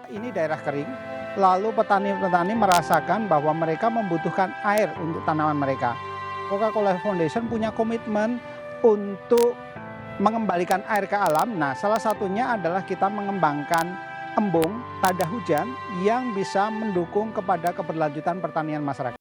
ini daerah kering, lalu petani-petani merasakan bahwa mereka membutuhkan air untuk tanaman mereka. Coca-Cola Foundation punya komitmen untuk mengembalikan air ke alam. Nah, salah satunya adalah kita mengembangkan embung tada hujan yang bisa mendukung kepada keberlanjutan pertanian masyarakat.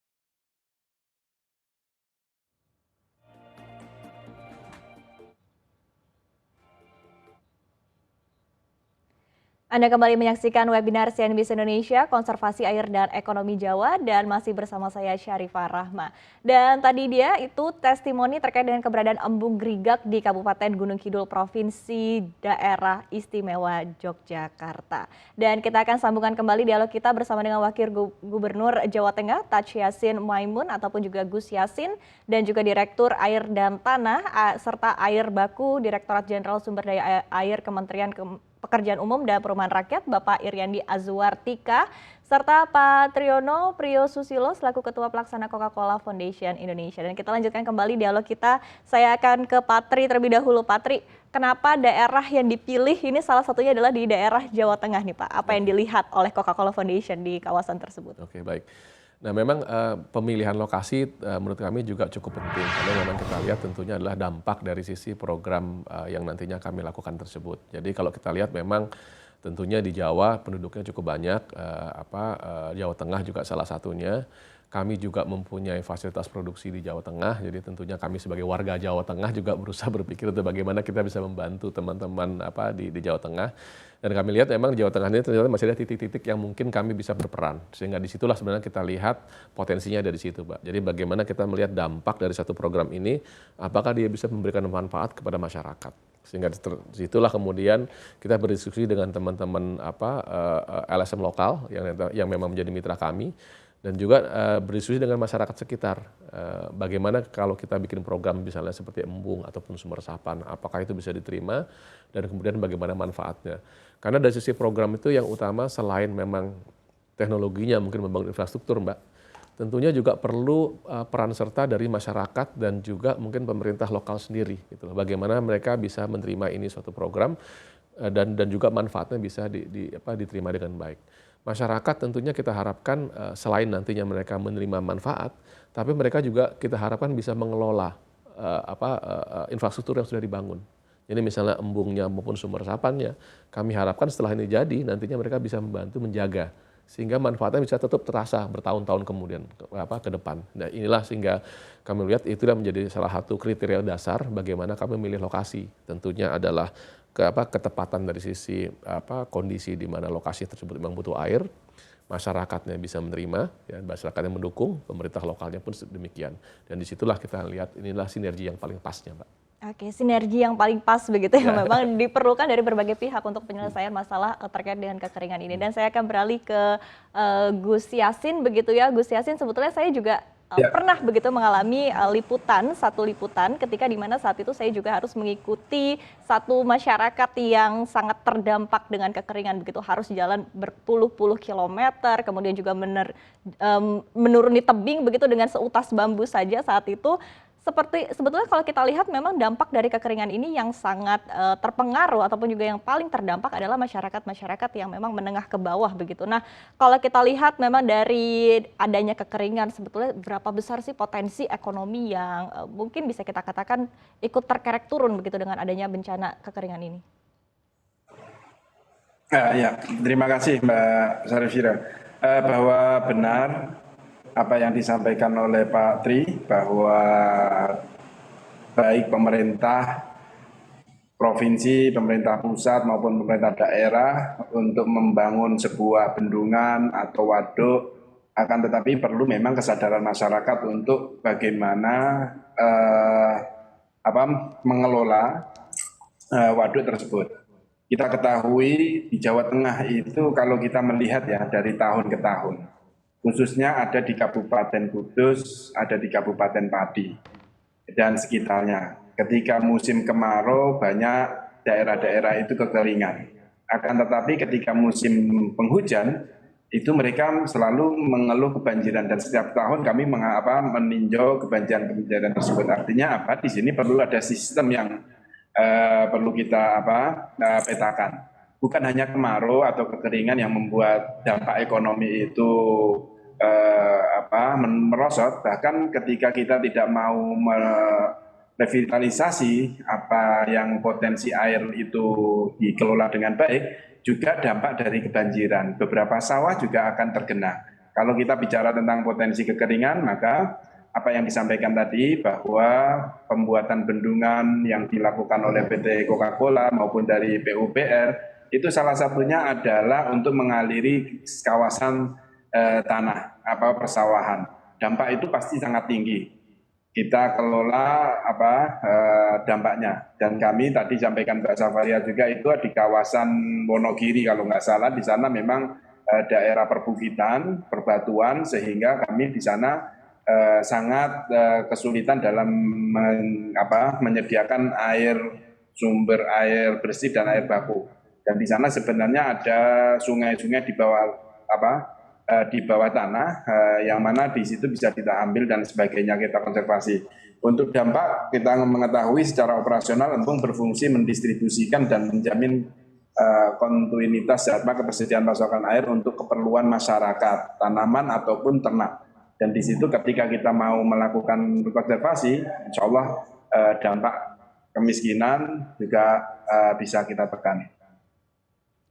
Anda kembali menyaksikan webinar CNBC Indonesia, Konservasi Air dan Ekonomi Jawa, dan masih bersama saya Syarifah Rahma. Dan tadi dia itu testimoni terkait dengan keberadaan embung Grigak di Kabupaten Gunung Kidul, Provinsi Daerah Istimewa Yogyakarta. Dan kita akan sambungkan kembali dialog kita bersama dengan Wakil Gubernur Jawa Tengah, Taj Yassin Maimun, ataupun juga Gus Yassin, dan juga Direktur Air dan Tanah, serta Air Baku, Direktorat Jenderal Sumber Daya Air Kementerian Pekerjaan Umum dan Perumahan Rakyat, Bapak Iriandi Azwartika, serta Pak Triyono Priyosusilo selaku Ketua Pelaksana Coca-Cola Foundation Indonesia. Dan kita lanjutkan kembali dialog kita. Saya akan ke Pak Tri terlebih dahulu. Pak Tri, kenapa daerah yang dipilih ini salah satunya adalah di daerah Jawa Tengah nih Pak? Apa yang dilihat oleh Coca-Cola Foundation di kawasan tersebut? Oke, baik. Nah, memang pemilihan lokasi menurut kami juga cukup penting karena memang kita lihat tentunya adalah dampak dari sisi program yang nantinya kami lakukan tersebut. Jadi kalau kita lihat memang tentunya di Jawa penduduknya cukup banyak, Jawa Tengah juga salah satunya. Kami juga mempunyai fasilitas produksi di Jawa Tengah, jadi tentunya kami sebagai warga Jawa Tengah juga berusaha berpikir untuk bagaimana kita bisa membantu teman-teman di Jawa Tengah. Dan kami lihat memang di Jawa Tengah ini ternyata masih ada titik-titik yang mungkin kami bisa berperan. Sehingga disitulah sebenarnya kita lihat potensinya dari situ, Pak. Jadi bagaimana kita melihat dampak dari satu program ini, apakah dia bisa memberikan manfaat kepada masyarakat. Sehingga disitulah kemudian kita berdiskusi dengan teman-teman LSM lokal yang memang menjadi mitra kami. Dan juga berdiskusi dengan masyarakat sekitar, bagaimana kalau kita bikin program misalnya seperti embung ataupun sumber resapan, apakah itu bisa diterima dan kemudian bagaimana manfaatnya. Karena dari sisi program itu yang utama selain memang teknologinya mungkin membangun infrastruktur Mbak, tentunya juga perlu peran serta dari masyarakat dan juga mungkin pemerintah lokal sendiri. Gitu. Bagaimana mereka bisa menerima ini suatu program dan juga manfaatnya bisa diterima dengan baik. Masyarakat tentunya kita harapkan selain nantinya mereka menerima manfaat, tapi mereka juga kita harapkan bisa mengelola infrastruktur yang sudah dibangun. Jadi misalnya embungnya maupun sumber resapannya, kami harapkan setelah ini jadi nantinya mereka bisa membantu menjaga sehingga manfaatnya bisa tetap terasa bertahun-tahun kemudian ke depan. Nah inilah sehingga kami lihat itu menjadi salah satu kriteria dasar bagaimana kami memilih lokasi. Tentunya adalah ketepatan dari sisi kondisi di mana lokasi tersebut memang butuh air, masyarakatnya bisa menerima, ya, masyarakatnya mendukung, pemerintah lokalnya pun demikian. Dan disitulah kita lihat inilah sinergi yang paling pasnya, Mbak. Oke, sinergi yang paling pas begitu ya, memang diperlukan dari berbagai pihak untuk penyelesaian masalah terkait dengan kekeringan ini. Dan saya akan beralih ke Gus Yassin begitu ya. Gus Yassin, sebetulnya saya juga pernah begitu mengalami satu liputan ketika di mana saat itu saya juga harus mengikuti satu masyarakat yang sangat terdampak dengan kekeringan begitu, harus jalan berpuluh-puluh kilometer, kemudian juga menuruni tebing begitu dengan seutas bambu saja saat itu. Sebetulnya kalau kita lihat memang dampak dari kekeringan ini yang sangat terpengaruh ataupun juga yang paling terdampak adalah masyarakat yang memang menengah ke bawah begitu. Nah, kalau kita lihat memang dari adanya kekeringan sebetulnya berapa besar sih potensi ekonomi yang mungkin bisa kita katakan ikut terkerek turun begitu dengan adanya bencana kekeringan ini? Ya, terima kasih Mbak Syarifira. Bahwa benar apa yang disampaikan oleh Pak Tri, bahwa baik pemerintah provinsi, pemerintah pusat maupun pemerintah daerah untuk membangun sebuah bendungan atau waduk, akan tetapi perlu memang kesadaran masyarakat untuk bagaimana mengelola waduk tersebut. Kita ketahui di Jawa Tengah itu kalau kita melihat ya dari tahun ke tahun, khususnya ada di Kabupaten Kudus, ada di Kabupaten Pati, dan sekitarnya. Ketika musim kemarau banyak daerah-daerah itu kekeringan. Akan tetapi ketika musim penghujan, itu mereka selalu mengeluh kebanjiran. Dan setiap tahun kami meninjau kebanjiran tersebut. Artinya Di sini perlu ada sistem yang perlu kita petakan. bukan hanya kemarau atau kekeringan yang membuat dampak ekonomi itu merosot, bahkan ketika kita tidak mau revitalisasi apa yang potensi air itu dikelola dengan baik, juga dampak dari kebanjiran. Beberapa sawah juga akan terkena. Kalau kita bicara tentang potensi kekeringan, maka apa yang disampaikan tadi bahwa pembuatan bendungan yang dilakukan oleh PT Coca-Cola maupun dari PUPR itu salah satunya adalah untuk mengaliri kawasan tanah persawahan. Dampak itu pasti sangat tinggi. Kita kelola dampaknya, dan kami tadi sampaikan Mbak Safaria juga itu di kawasan Wonogiri kalau nggak salah, di sana memang daerah perbukitan, perbatuan, sehingga kami di sana sangat kesulitan dalam menyediakan sumber air bersih dan air baku. Dan di sana sebenarnya ada sungai-sungai di bawah tanah, yang mana di situ bisa kita ambil dan sebagainya kita konservasi. Untuk dampak kita mengetahui secara operasional embung berfungsi mendistribusikan dan menjamin kontinuitas ketersediaan pasokan air untuk keperluan masyarakat, tanaman ataupun ternak. Dan di situ ketika kita mau melakukan konservasi, insya Allah dampak kemiskinan juga bisa kita tekan.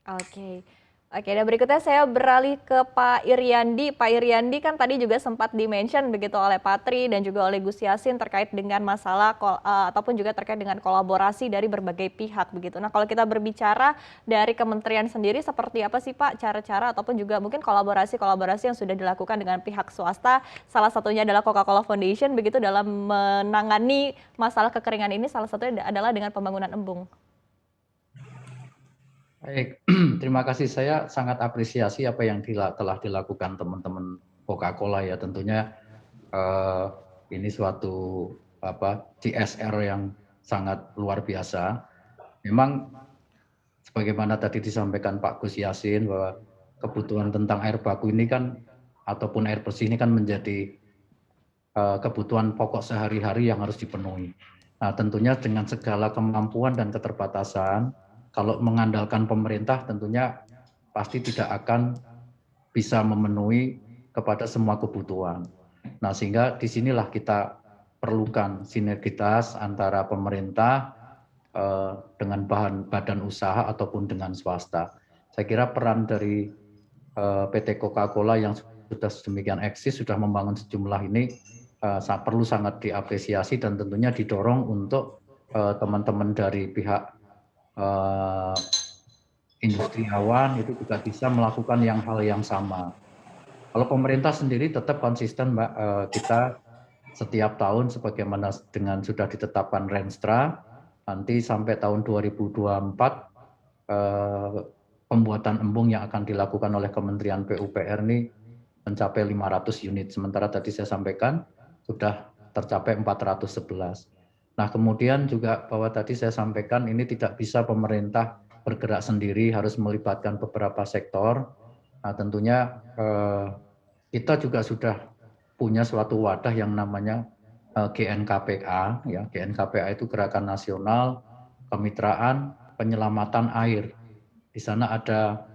Oke. Oke, dan berikutnya saya beralih ke Pak Iriandi. Pak Iriandi kan tadi juga sempat di-mention begitu oleh Patri dan juga oleh Gus Yassin terkait dengan masalah ataupun juga terkait dengan kolaborasi dari berbagai pihak begitu. Nah, kalau kita berbicara dari kementerian sendiri seperti apa sih Pak cara-cara ataupun juga mungkin kolaborasi yang sudah dilakukan dengan pihak swasta, salah satunya adalah Coca-Cola Foundation begitu dalam menangani masalah kekeringan ini, salah satunya adalah dengan pembangunan embung. Baik, terima kasih. Saya sangat apresiasi apa yang telah dilakukan teman-teman Coca-Cola ya. Tentunya ini suatu CSR yang sangat luar biasa. Memang sebagaimana tadi disampaikan Pak Gus Yassin bahwa kebutuhan tentang air baku ini kan ataupun air bersih ini kan menjadi kebutuhan pokok sehari-hari yang harus dipenuhi. Nah, tentunya dengan segala kemampuan dan keterbatasan, kalau mengandalkan pemerintah tentunya pasti tidak akan bisa memenuhi kepada semua kebutuhan. Nah, sehingga disinilah kita perlukan sinergitas antara pemerintah dengan badan usaha ataupun dengan swasta. Saya kira peran dari PT Coca-Cola yang sudah sedemikian eksis, sudah membangun sejumlah ini perlu sangat diapresiasi dan tentunya didorong untuk teman-teman dari pihak industriawan itu juga bisa melakukan hal yang sama. Kalau pemerintah sendiri tetap konsisten, Mbak, kita setiap tahun sebagaimana dengan sudah ditetapkan Renstra, nanti sampai tahun 2024 pembuatan embung yang akan dilakukan oleh Kementerian PUPR ini mencapai 500 unit. Sementara tadi saya sampaikan sudah tercapai 411. Nah, kemudian juga bahwa tadi saya sampaikan ini tidak bisa pemerintah bergerak sendiri, harus melibatkan beberapa sektor. Nah, tentunya kita juga sudah punya suatu wadah yang namanya GNKPA. Ya, GNKPA itu Gerakan Nasional Kemitraan Penyelamatan Air. Di sana ada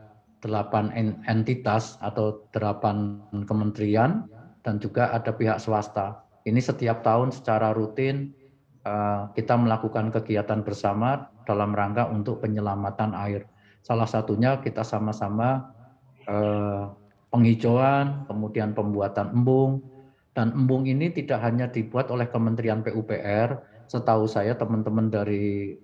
8 entitas atau 8 kementerian dan juga ada pihak swasta. Ini setiap tahun secara rutin kita melakukan kegiatan bersama dalam rangka untuk penyelamatan air. Salah satunya kita sama-sama penghijauan, kemudian pembuatan embung. Dan embung ini tidak hanya dibuat oleh Kementerian PUPR, setahu saya teman-teman dari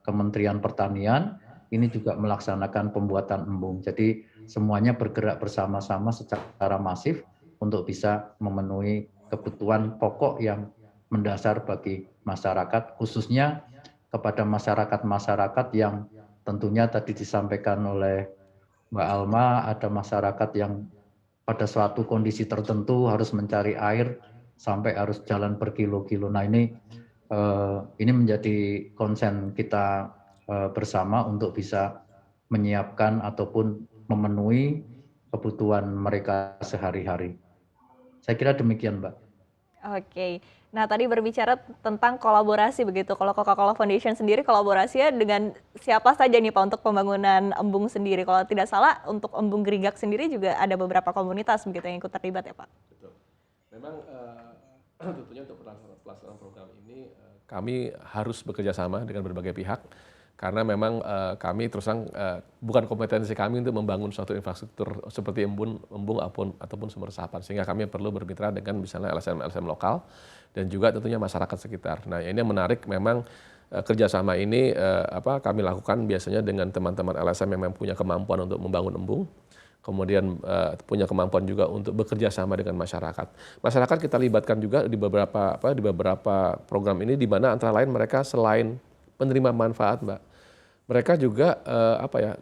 Kementerian Pertanian ini juga melaksanakan pembuatan embung. Jadi semuanya bergerak bersama-sama secara masif untuk bisa memenuhi kebutuhan pokok yang mendasar bagi masyarakat, khususnya kepada masyarakat-masyarakat yang tentunya tadi disampaikan oleh Mbak Alma, ada masyarakat yang pada suatu kondisi tertentu harus mencari air sampai harus jalan berkilo-kilo. Nah, ini menjadi konsen kita bersama untuk bisa menyiapkan ataupun memenuhi kebutuhan mereka sehari-hari. Saya kira demikian, Mbak. Oke. Nah, tadi berbicara tentang kolaborasi begitu. Kalau Coca-Cola Foundation sendiri kolaborasinya dengan siapa saja nih Pak untuk pembangunan embung sendiri? Kalau tidak salah untuk embung Gerigak sendiri juga ada beberapa komunitas begitu yang ikut terlibat ya Pak? Betul. Memang tentunya untuk pelaksanaan program ini kami harus bekerja sama dengan berbagai pihak karena memang kami terus terang bukan kompetensi kami untuk membangun suatu infrastruktur seperti embung ataupun sumber resapan, sehingga kami perlu bermitra dengan misalnya LSM lokal dan juga tentunya masyarakat sekitar. Nah, ini yang menarik memang kerjasama ini kami lakukan biasanya dengan teman-teman LSM yang memang punya kemampuan untuk membangun embung, kemudian punya kemampuan juga untuk bekerja sama dengan masyarakat. Masyarakat kita libatkan juga di beberapa program ini, di mana antara lain mereka selain penerima manfaat, Mbak, mereka juga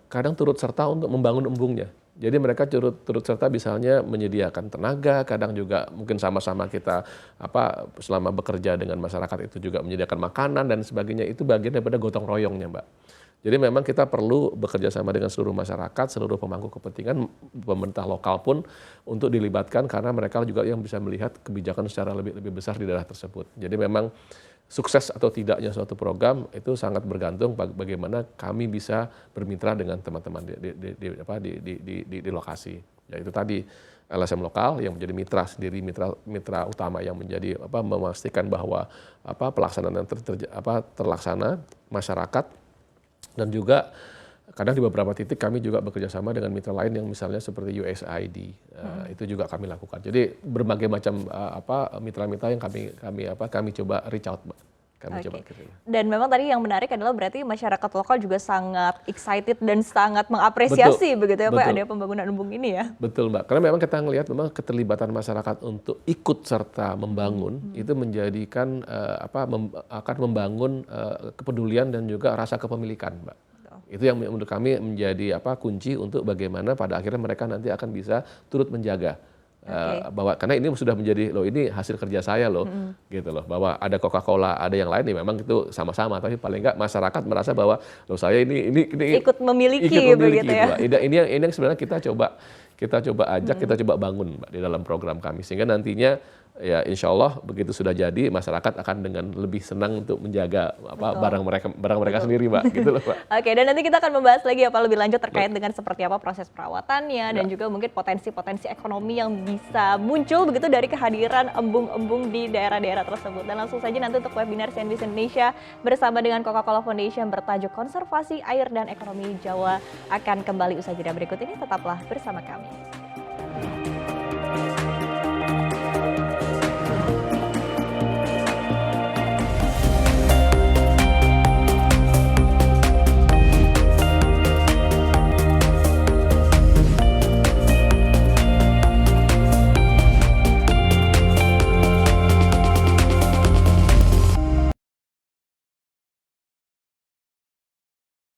kadang turut serta untuk membangun embungnya. Jadi mereka turut serta misalnya menyediakan tenaga, kadang juga mungkin sama-sama kita selama bekerja dengan masyarakat itu juga menyediakan makanan dan sebagainya. Itu bagian daripada gotong royongnya, Mbak. Jadi memang kita perlu bekerja sama dengan seluruh masyarakat, seluruh pemangku kepentingan, pemerintah lokal pun untuk dilibatkan karena mereka juga yang bisa melihat kebijakan secara lebih besar di daerah tersebut. Jadi memang sukses atau tidaknya suatu program itu sangat bergantung bagaimana kami bisa bermitra dengan teman-teman di lokasi. Ya itu tadi LSM lokal yang menjadi mitra sendiri, mitra utama yang menjadi memastikan bahwa pelaksanaan terlaksana masyarakat, dan juga kadang di beberapa titik kami juga bekerja sama dengan mitra lain yang misalnya seperti USAID, itu juga kami lakukan. Jadi berbagai macam mitra-mitra yang kami coba reach out, Mbak. Coba gitu ya. Dan memang tadi yang menarik adalah berarti masyarakat lokal juga sangat excited dan sangat mengapresiasi begitu ya Pak ada pembangunan embung ini ya. Betul, Mbak. Karena memang kita ngelihat memang keterlibatan masyarakat untuk ikut serta membangun itu menjadikan akan membangun kepedulian dan juga rasa kepemilikan, Mbak. Itu yang menurut kami menjadi kunci untuk bagaimana pada akhirnya mereka nanti akan bisa turut menjaga bahwa karena ini sudah menjadi ini hasil kerja saya gitu loh, bahwa ada Coca-Cola, ada yang lain memang itu sama-sama, tapi paling enggak masyarakat merasa bahwa saya ini ikut memiliki begitu ya. Ini yang sebenarnya kita coba ajak, kita coba bangun, Mbak, di dalam program kami, sehingga nantinya ya insya Allah begitu sudah jadi masyarakat akan dengan lebih senang untuk menjaga barang mereka sendiri, Mbak, gitu loh, Pak. Oke, dan nanti kita akan membahas lagi lebih lanjut terkait dengan seperti apa proses perawatannya dan juga mungkin potensi-potensi ekonomi yang bisa muncul begitu dari kehadiran embung-embung di daerah-daerah tersebut. Dan langsung saja nanti untuk webinar CNBC Indonesia bersama dengan Coca-Cola Foundation bertajuk Konservasi Air dan Ekonomi Jawa akan kembali usai jeda berikut ini. Tetaplah bersama kami.